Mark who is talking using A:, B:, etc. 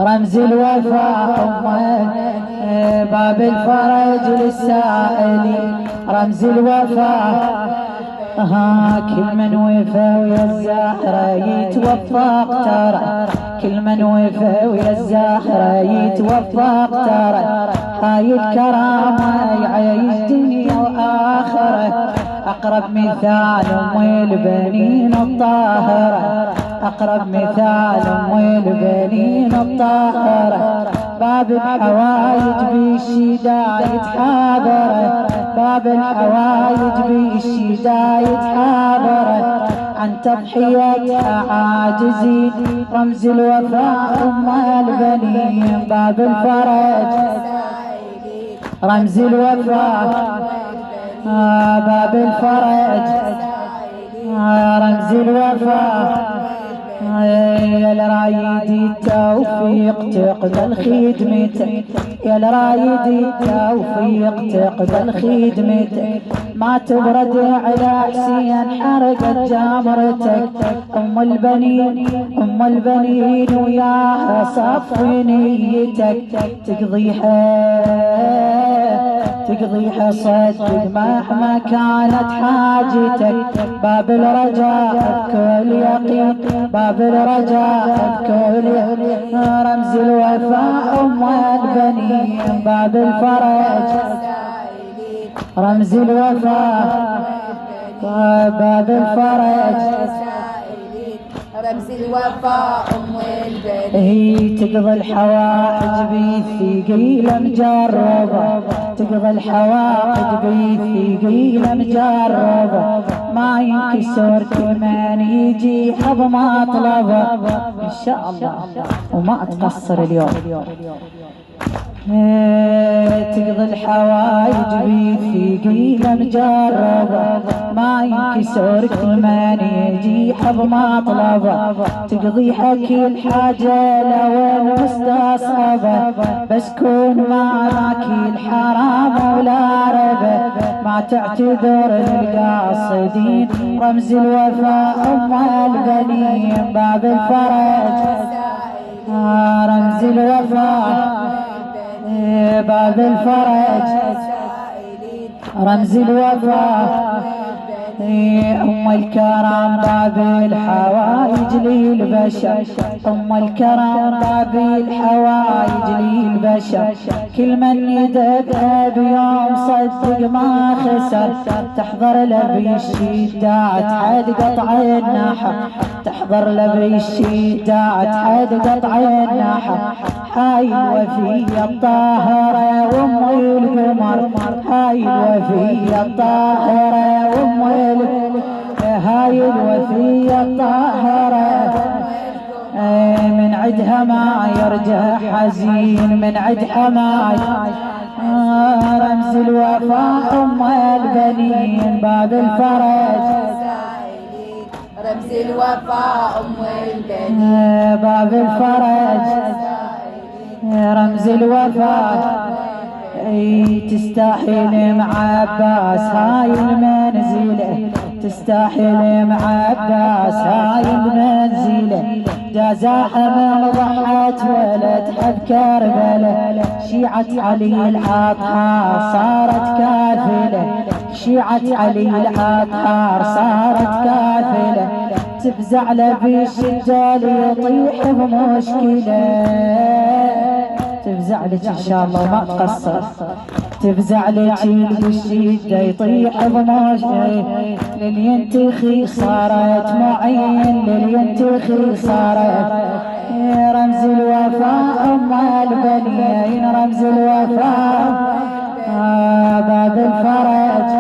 A: رمز الوفاء باب الفرج للسائلين. رمز الوفاء كل من وفى ويا الزهرة يتوفق ترى. كل من وفى ويا الزهرة يتوفق ترى. هاي الكرامة يعيش دنيا وآخرة. أقرب مثال أم البنين الطاهرة. أقرب مثال أم البنين الطاهرة. باب الحوايج بالشدايد حاضرة. باب الحوايج بالشدايد حاضرة. عن تضحيتها عاجزين. رمز الوفاء أم البنين باب الفرج. رمز الوفاء باب الفرج. رمز الوفاء يا الرايد التوفيق تقبل خدمتك. يا الرايد التوفيق تقبل خدمتك. ما تبرد على حسين حرقت جمرتك. ام البنين ام البنين وياها صف نيتك. تقضيها صدق مهما كانت حاجتك. باب الرجاء بكل يقين. باب الرجاء بكل يقين. رمز الوفاء أم البنين باب الفرج. رمز الوفاء باب الفرج.
B: رمز الوفاء أم البنين.
A: هي تقضي الحوائج بالثقيلة مجربة. تقضي الحوائج بالثقيلة مجربة. ما ينكسر كل من يجي حظ ما طلبه. إن شاء الله وما تقصر اليوم. تقضي الحوايج بالثقيلة مجربة. ما ينكسر كل من يجي حظ ما طلبه. تقضي حكي الحاجة لو مستصعبة. بس كون معك الحرام ولا ربه. ما تعتذر للقاصدين. رمز الوفاء أم البنين باب الفرج. رمز الوفاء باب الفرج. رمز الوفاء أم الكرم باب الحوايج للبشر. أم الكرم باب الحوايج للبشر. كل من يدبها بيوم صدق ما خسر. تحضر لبي الشدات حد قطع النحر. تحضر لبي الشدات حد قطع النحر. هاي الوفية الطاهرة وام القمر. هاي الوفية الطاهرة وام هاي الوفية الطاهرة. من عدها ما يرجع حزين. من عدها ما رمز الوفاء أم البنين باب الفرج.
B: رمز الوفاء أم البنين
A: باب الفرج. رمز الوفاء تستحيل مع عباس هاي المنزلة. تستحيل مع عباس هاي المنزلة. جازاها من ضحت ولدها بكربلة. شيعة علي الأطهار صارت كافلة. شيعة علي الأطهار صارت كافلة. تفزع له بالشجال يطيح بمشكلة. تفزع لك إن شاء الله وما تقصر. تفزع لك بالشدة يطيح بمشكلة. للينتخي صارت معين. للينتخي صارت. رمز الوفاء أم البنين. رمز الوفاء باب الفرج.